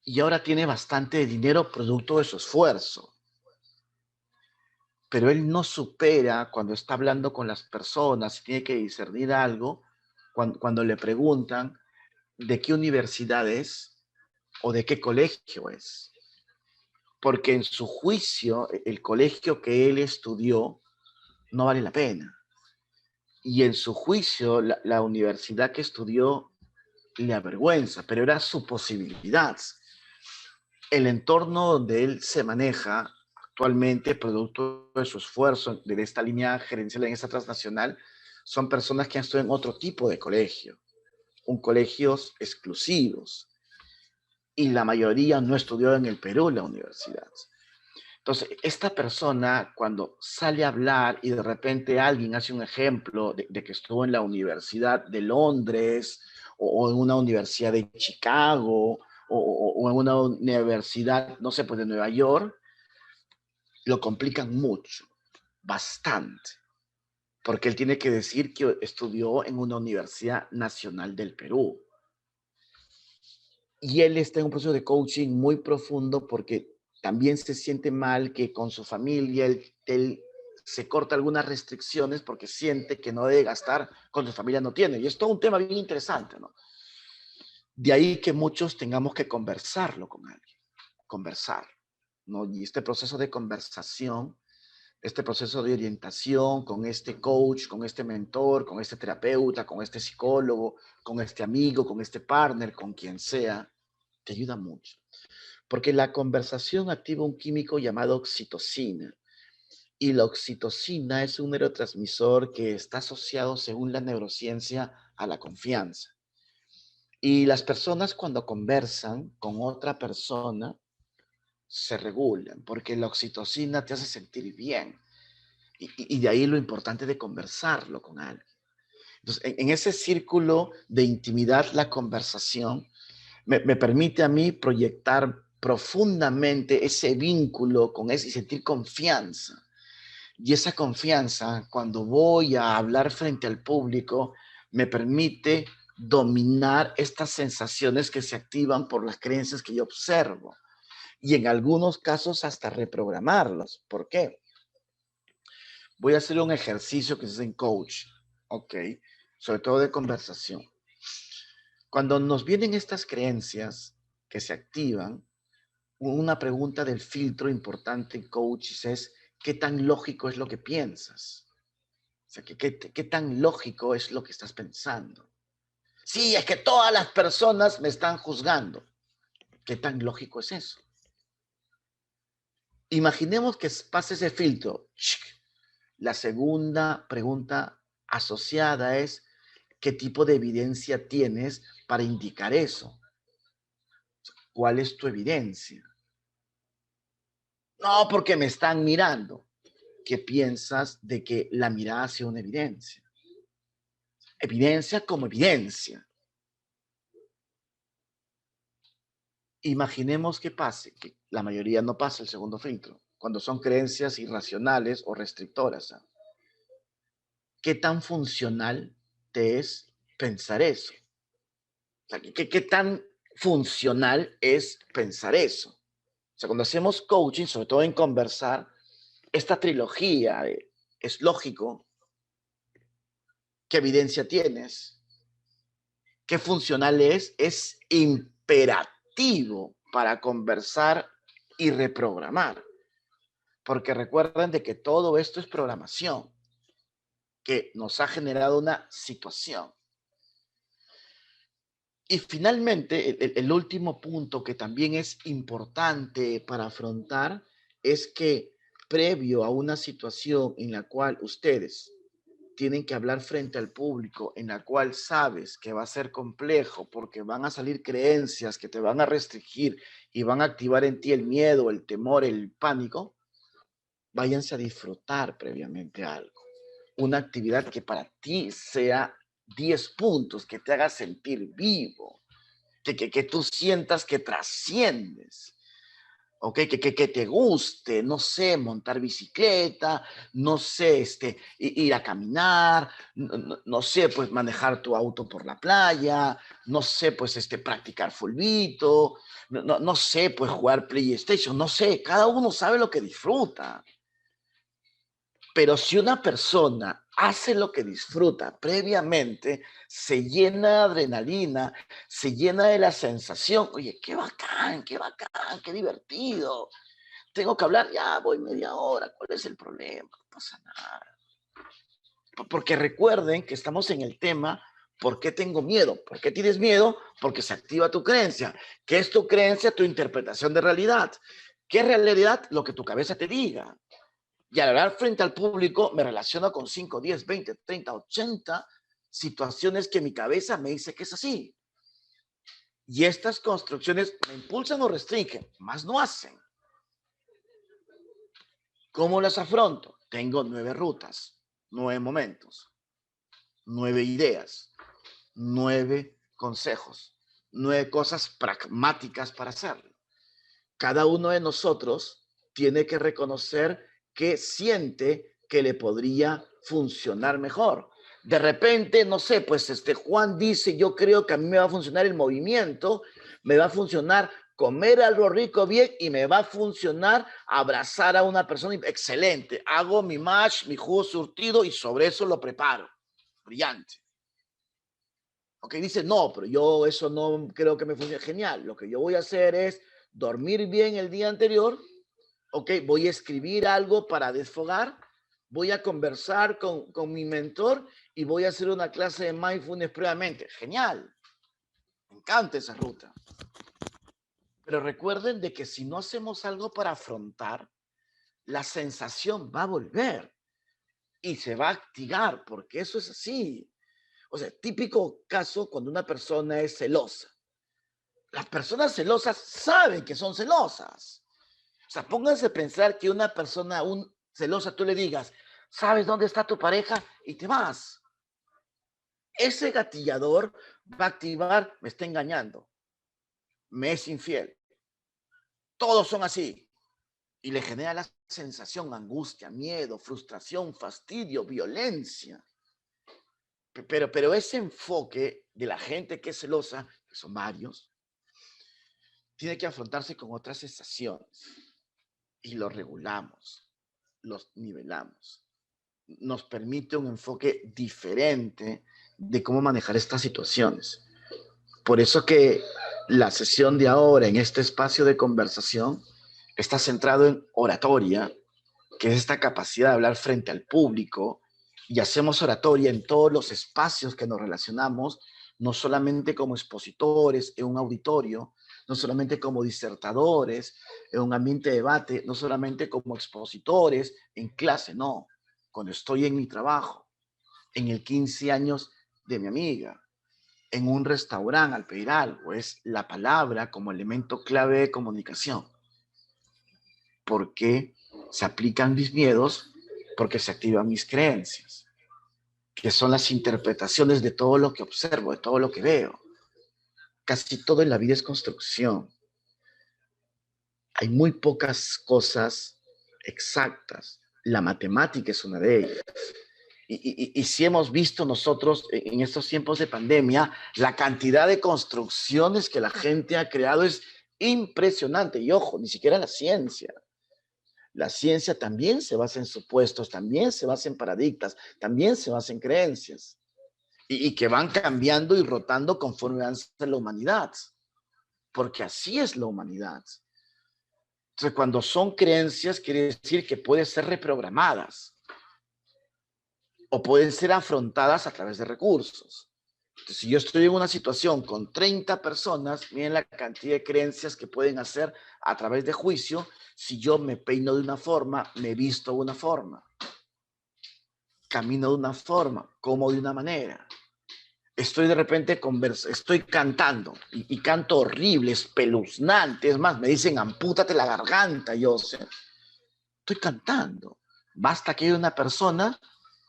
y ahora tiene bastante dinero producto de su esfuerzo. Pero él no supera cuando está hablando con las personas y tiene que discernir algo, cuando le preguntan de qué universidad es o de qué colegio es. Porque en su juicio, el colegio que él estudió no vale la pena. Y en su juicio, la universidad que estudió le avergüenza, pero era su posibilidad. El entorno donde él se maneja actualmente, producto de su esfuerzo de esta línea gerencial en esta transnacional, son personas que han estudiado en otro tipo de colegio, un colegios exclusivos, y la mayoría no estudió en el Perú la universidad. Entonces, esta persona, cuando sale a hablar y de repente alguien hace un ejemplo de que estuvo en la Universidad de Londres o en una universidad de Chicago o en una universidad, no sé, pues de Nueva York, lo complican mucho, bastante, porque él tiene que decir que estudió en una Universidad Nacional del Perú. Y él está en un proceso de coaching muy profundo porque también se siente mal que con su familia él se corta algunas restricciones porque siente que no debe gastar cuando su familia no tiene. Y es todo un tema bien interesante, ¿no? De ahí que muchos tengamos que conversarlo con alguien, conversar, ¿no? Y este proceso de conversación, este proceso de orientación con este coach, con este mentor, con este terapeuta, con este psicólogo, con este amigo, con este partner, con quien sea, te ayuda mucho. Porque la conversación activa un químico llamado oxitocina. Y la oxitocina es un neurotransmisor que está asociado, según la neurociencia, a la confianza. Y las personas cuando conversan con otra persona se regulan, porque la oxitocina te hace sentir bien. Y de ahí lo importante de conversarlo con alguien. Entonces, en ese círculo de intimidad, la conversación me permite a mí proyectar profundamente ese vínculo con ese y sentir confianza. Y esa confianza, cuando voy a hablar frente al público, me permite dominar estas sensaciones que se activan por las creencias que yo observo. Y en algunos casos hasta reprogramarlos. ¿Por qué? Voy a hacer un ejercicio que es en coach, ¿ok? Sobre todo de conversación. Cuando nos vienen estas creencias que se activan, una pregunta del filtro importante en coaches es, ¿qué tan lógico es lo que piensas? O sea, ¿qué tan lógico es lo que estás pensando? Sí, es que todas las personas me están juzgando. ¿Qué tan lógico es eso? Imaginemos que pase ese filtro. La segunda pregunta asociada es, ¿qué tipo de evidencia tienes para indicar eso? ¿Cuál es tu evidencia? No, porque me están mirando. ¿qué piensas de que la mirada sea una evidencia? Evidencia como evidencia. Imaginemos que pase, que la mayoría no pasa el segundo filtro, cuando son creencias irracionales o restrictoras. ¿Qué tan funcional te es pensar eso? O sea, ¿qué tan funcional es pensar eso? O sea, cuando hacemos coaching, sobre todo en conversar, esta trilogía es lógico, ¿qué evidencia tienes? ¿Qué funcional es imperativo para conversar y reprogramar? Porque recuerden de que todo esto es programación que nos ha generado una situación. Y finalmente, el último punto que también es importante para afrontar es que previo a una situación en la cual ustedes tienen que hablar frente al público, en la cual sabes que va a ser complejo porque van a salir creencias que te van a restringir y van a activar en ti el miedo, el temor, el pánico, váyanse a disfrutar previamente algo. Una actividad que para ti sea 10 puntos, que te haga sentir vivo, que tú sientas que trasciendes. ¿Ok? Que te guste, no sé, montar bicicleta, no sé, ir a caminar, no sé, pues manejar tu auto por la playa, no sé, pues practicar fulbito, no sé, pues jugar PlayStation, no sé, cada uno sabe lo que disfruta. Pero si una persona hace lo que disfruta previamente, se llena de adrenalina, se llena de la sensación, oye, qué bacán, qué divertido. Tengo que hablar, ya voy media hora, ¿cuál es el problema? No pasa nada. Porque recuerden que estamos en el tema, ¿por qué tengo miedo? ¿Por qué tienes miedo? Porque se activa tu creencia. ¿Qué es tu creencia? Tu interpretación de realidad. ¿Qué es realidad? Lo que tu cabeza te diga. Y al hablar frente al público me relaciono con 5, 10, 20, 30, 80 situaciones que mi cabeza me dice que es así. Y estas construcciones me impulsan o restringen, más no hacen. ¿Cómo las afronto? Tengo 9 rutas, 9 momentos, 9 ideas, 9 consejos, 9 cosas pragmáticas para hacerlo. Cada uno de nosotros tiene que reconocer qué siente que le podría funcionar mejor. De repente, no sé, pues Juan dice, yo creo que a mí me va a funcionar el movimiento, me va a funcionar comer algo rico bien y me va a funcionar abrazar a una persona. Excelente, hago mi mash, mi jugo surtido y sobre eso lo preparo. Brillante. Ok, dice, no, pero yo eso no creo que me funcione. Genial, lo que yo voy a hacer es dormir bien el día anterior, ok, voy a escribir algo para desfogar, voy a conversar con mi mentor y voy a hacer una clase de mindfulness previamente. Genial, me encanta esa ruta. Pero recuerden de que si no hacemos algo para afrontar, la sensación va a volver y se va a activar, porque eso es así. O sea, típico caso cuando una persona es celosa. Las personas celosas saben que son celosas. O sea, pónganse a pensar que una persona celosa, tú le digas, ¿sabes dónde está tu pareja? Y te vas. Ese gatillador va a activar, me está engañando, me es infiel. Todos son así. Y le genera la sensación, angustia, miedo, frustración, fastidio, violencia. Pero ese enfoque de la gente que es celosa, que son varios, tiene que afrontarse con otras sensaciones. Y lo regulamos, los nivelamos. Nos permite un enfoque diferente de cómo manejar estas situaciones. Por eso que la sesión de ahora, en este espacio de conversación, está centrado en oratoria, que es esta capacidad de hablar frente al público, y hacemos oratoria en todos los espacios que nos relacionamos, no solamente como expositores en un auditorio, no solamente como disertadores en un ambiente de debate, no solamente como expositores en clase, no. Cuando estoy en mi trabajo, en el 15 años de mi amiga, en un restaurante al pedir algo, es la palabra como elemento clave de comunicación. ¿Por qué se aplican mis miedos? Porque se activan mis creencias, que son las interpretaciones de todo lo que observo, de todo lo que veo. Casi todo en la vida es construcción. Hay muy pocas cosas exactas. La matemática es una de ellas. Y si hemos visto nosotros en estos tiempos de pandemia, la cantidad de construcciones que la gente ha creado es impresionante. Y ojo, ni siquiera la ciencia. La ciencia también se basa en supuestos, también se basa en paradigmas, también se basa en creencias. Y que van cambiando y rotando conforme avanza la humanidad. Porque así es la humanidad. Entonces, cuando son creencias, quiere decir que pueden ser reprogramadas o pueden ser afrontadas a través de recursos. Entonces, si yo estoy en una situación con 30 personas, miren la cantidad de creencias que pueden hacer a través de juicio si yo me peino de una forma, me visto de una forma, camino de una forma, como de una manera. Estoy de repente estoy cantando y canto horrible, espeluznante. Es más, me dicen ampútate la garganta, yo sé. Estoy cantando. Basta que haya una persona,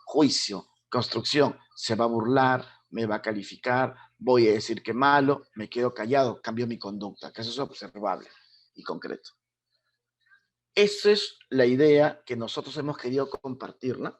juicio, construcción, se va a burlar, me va a calificar, voy a decir que malo, me quedo callado, cambio mi conducta, que eso es observable y concreto. Esa es la idea que nosotros hemos querido compartirla.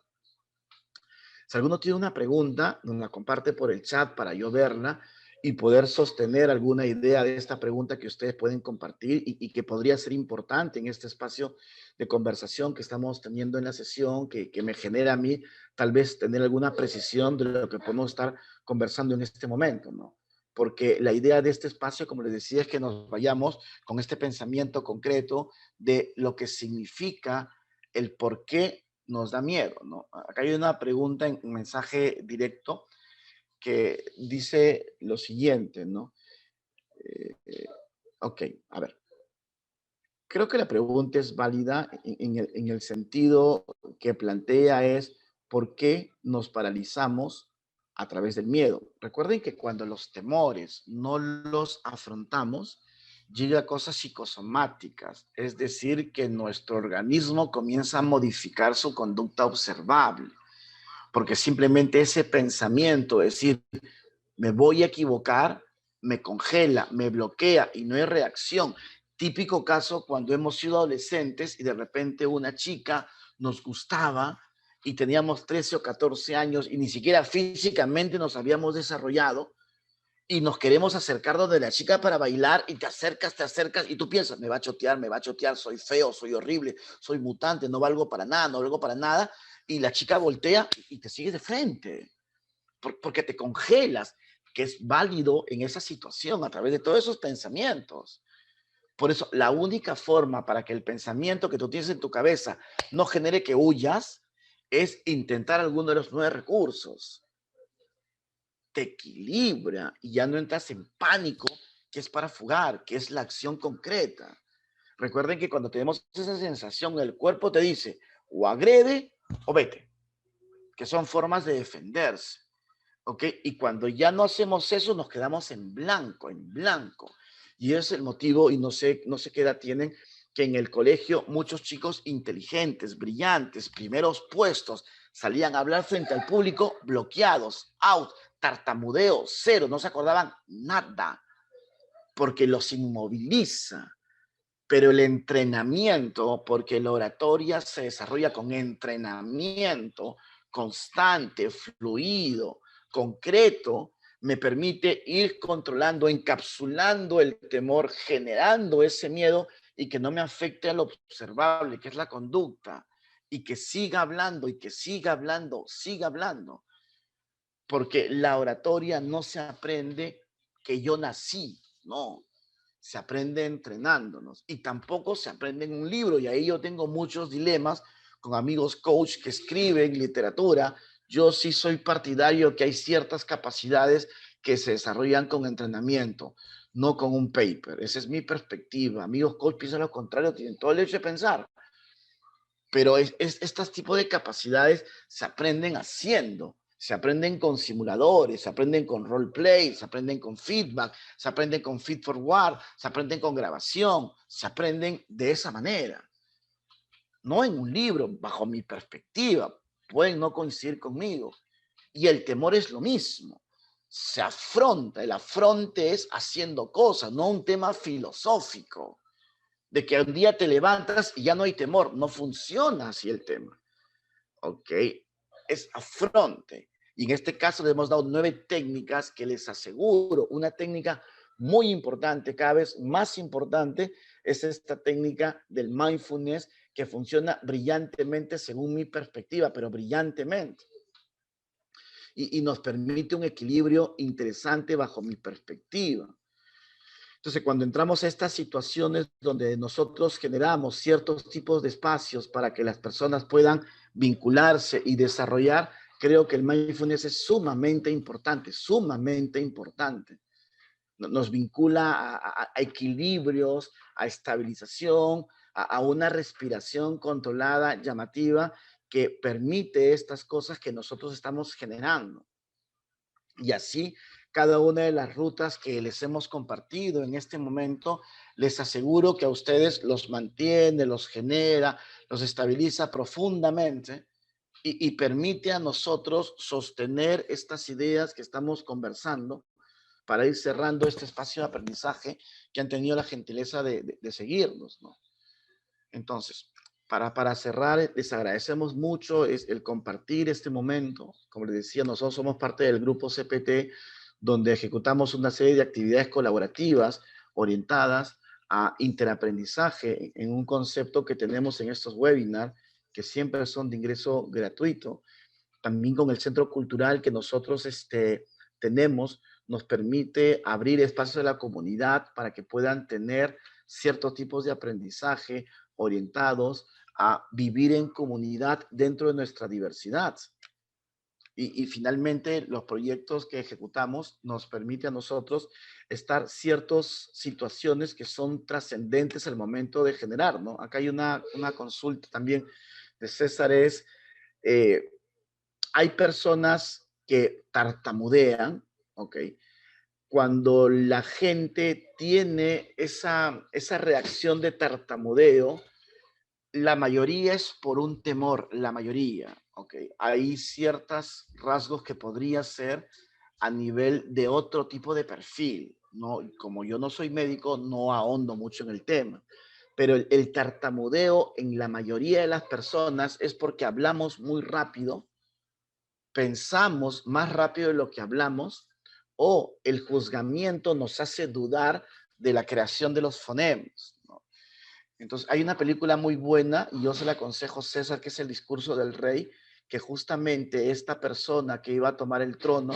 Si alguno tiene una pregunta, nos la comparte por el chat para yo verla y poder sostener alguna idea de esta pregunta que ustedes pueden compartir y que podría ser importante en este espacio de conversación que estamos teniendo en la sesión, que me genera a mí tal vez tener alguna precisión de lo que podemos estar conversando en este momento, ¿no? Porque la idea de este espacio, como les decía, es que nos vayamos con este pensamiento concreto de lo que significa el por qué nos da miedo, ¿no? Acá hay una pregunta en un mensaje directo que dice lo siguiente, ¿no? Ok, a ver. Creo que la pregunta es válida en el sentido que plantea es ¿por qué nos paralizamos a través del miedo? Recuerden que cuando los temores no los afrontamos, llega cosas psicosomáticas, es decir, que nuestro organismo comienza a modificar su conducta observable, porque simplemente ese pensamiento, es decir, me voy a equivocar, me congela, me bloquea y no hay reacción. Típico caso cuando hemos sido adolescentes y de repente una chica nos gustaba y teníamos 13 o 14 años y ni siquiera físicamente nos habíamos desarrollado y nos queremos acercar donde la chica para bailar y te acercas y tú piensas, me va a chotear, soy feo, soy horrible, soy mutante, no valgo para nada, no valgo para nada. Y la chica voltea y te sigue de frente porque te congelas, que es válido en esa situación a través de todos esos pensamientos. Por eso, la única forma para que el pensamiento que tú tienes en tu cabeza no genere que huyas es intentar alguno de los 9 recursos. Te equilibra y ya no entras en pánico, que es para fugar, que es la acción concreta. Recuerden que cuando tenemos esa sensación, el cuerpo te dice o agrede o vete, que son formas de defenderse. ¿Ok? Y cuando ya no hacemos eso, nos quedamos en blanco, en blanco. Y ese es el motivo, y no sé qué edad tienen, que en el colegio muchos chicos inteligentes, brillantes, primeros puestos, salían a hablar frente al público bloqueados, out, tartamudeo, cero, no se acordaban nada, porque los inmoviliza. Pero el entrenamiento, porque la oratoria se desarrolla con entrenamiento constante, fluido, concreto, me permite ir controlando, encapsulando el temor, generando ese miedo y que no me afecte a lo observable, que es la conducta, y que siga hablando y que siga hablando, siga hablando. Porque la oratoria no se aprende que yo nací, no, se aprende entrenándonos y tampoco se aprende en un libro. Y ahí yo tengo muchos dilemas con amigos coach que escriben literatura. Yo sí soy partidario que hay ciertas capacidades que se desarrollan con entrenamiento, no con un paper. Esa es mi perspectiva. Amigos coach piensan lo contrario, tienen todo el derecho de pensar. Pero estos tipos de capacidades se aprenden haciendo. Se aprenden con simuladores, se aprenden con roleplay, se aprenden con feedback, se aprenden con feed forward, se aprenden con grabación, se aprenden de esa manera. no en un libro, bajo mi perspectiva. Pueden no coincidir conmigo. Y el temor es lo mismo. Se afronta, el afronte es haciendo cosas, no un tema filosófico, de que un día te levantas y ya no hay temor. No funciona así el tema. ¿Ok? Es afronte. Y en este caso les hemos dado 9 técnicas que les aseguro, una técnica muy importante, cada vez más importante, es esta técnica del mindfulness que funciona brillantemente según mi perspectiva, pero brillantemente. Y nos permite un equilibrio interesante bajo mi perspectiva. Entonces, cuando entramos a estas situaciones donde nosotros generamos ciertos tipos de espacios para que las personas puedan vincularse y desarrollar, creo que el mindfulness es sumamente importante, sumamente importante. Nos vincula a equilibrios, a estabilización, a una respiración controlada, llamativa, que permite estas cosas que nosotros estamos generando. Y así, cada una de las rutas que les hemos compartido en este momento, les aseguro que a ustedes los mantiene, los genera, los estabiliza profundamente y permite a nosotros sostener estas ideas que estamos conversando para ir cerrando este espacio de aprendizaje que han tenido la gentileza de seguirnos, ¿no? Entonces, para cerrar, les agradecemos mucho el compartir este momento. Como les decía, nosotros somos parte del grupo CPT, donde ejecutamos una serie de actividades colaborativas orientadas a interaprendizaje en un concepto que tenemos en estos webinars, que siempre son de ingreso gratuito. También con el centro cultural que nosotros tenemos, nos permite abrir espacios de la comunidad para que puedan tener ciertos tipos de aprendizaje orientados a vivir en comunidad dentro de nuestra diversidad. Y finalmente, los proyectos que ejecutamos nos permiten a nosotros estar ciertas situaciones que son trascendentes al momento de generar, ¿no? Acá hay una consulta también de César, eh, hay personas que tartamudean, ¿ok? Cuando la gente tiene esa reacción de tartamudeo, la mayoría es por un temor, la mayoría, ¿ok? Hay ciertos rasgos que podría ser a nivel de otro tipo de perfil, ¿no? Como yo no soy médico, no ahondo mucho en el tema, pero el tartamudeo en la mayoría de las personas es porque hablamos muy rápido, pensamos más rápido de lo que hablamos, o el juzgamiento nos hace dudar de la creación de los fonemas, ¿no? Entonces, hay una película muy buena, y yo se la aconsejo, César, que es El discurso del rey, que justamente esta persona que iba a tomar el trono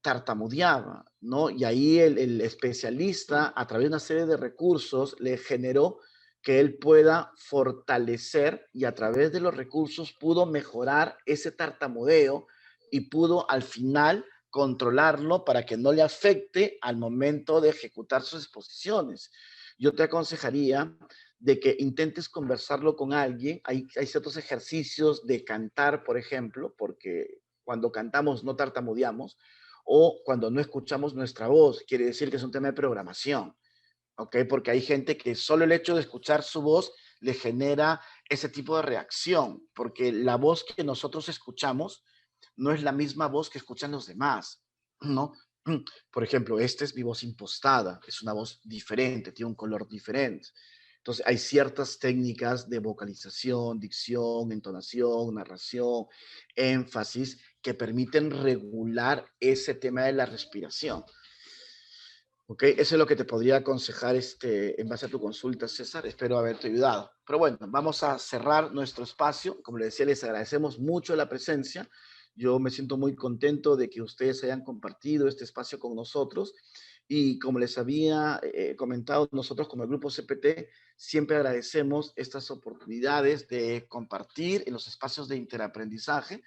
tartamudeaba, ¿no? Y ahí el especialista, a través de una serie de recursos, le generó que él pueda fortalecer, y a través de los recursos pudo mejorar ese tartamudeo y pudo al final controlarlo para que no le afecte al momento de ejecutar sus exposiciones. Yo te aconsejaría de que intentes conversarlo con alguien. Hay ciertos ejercicios de cantar, por ejemplo, porque cuando cantamos no tartamudeamos, o cuando no escuchamos nuestra voz, quiere decir que es un tema de programación, ¿ok? Porque hay gente que solo el hecho de escuchar su voz le genera ese tipo de reacción, porque la voz que nosotros escuchamos no es la misma voz que escuchan los demás, ¿no? Por ejemplo, esta es mi voz impostada, es una voz diferente, tiene un color diferente. Entonces, hay ciertas técnicas de vocalización, dicción, entonación, narración, énfasis, que permiten regular ese tema de la respiración. ¿Ok? Eso es lo que te podría aconsejar en base a tu consulta, César. Espero haberte ayudado. Pero bueno, vamos a cerrar nuestro espacio. Como les decía, les agradecemos mucho la presencia. Yo me siento muy contento de que ustedes hayan compartido este espacio con nosotros. Y como les había comentado, nosotros como el Grupo CPT siempre agradecemos estas oportunidades de compartir en los espacios de interaprendizaje.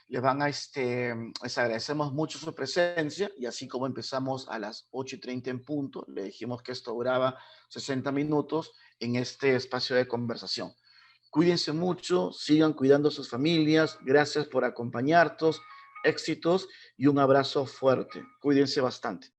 Les agradecemos mucho su presencia, y así como empezamos a las 8:30 en punto, le dijimos que esto duraba 60 minutos en este espacio de conversación. Cuídense mucho, sigan cuidando a sus familias, gracias por acompañarnos, éxitos y un abrazo fuerte. Cuídense bastante.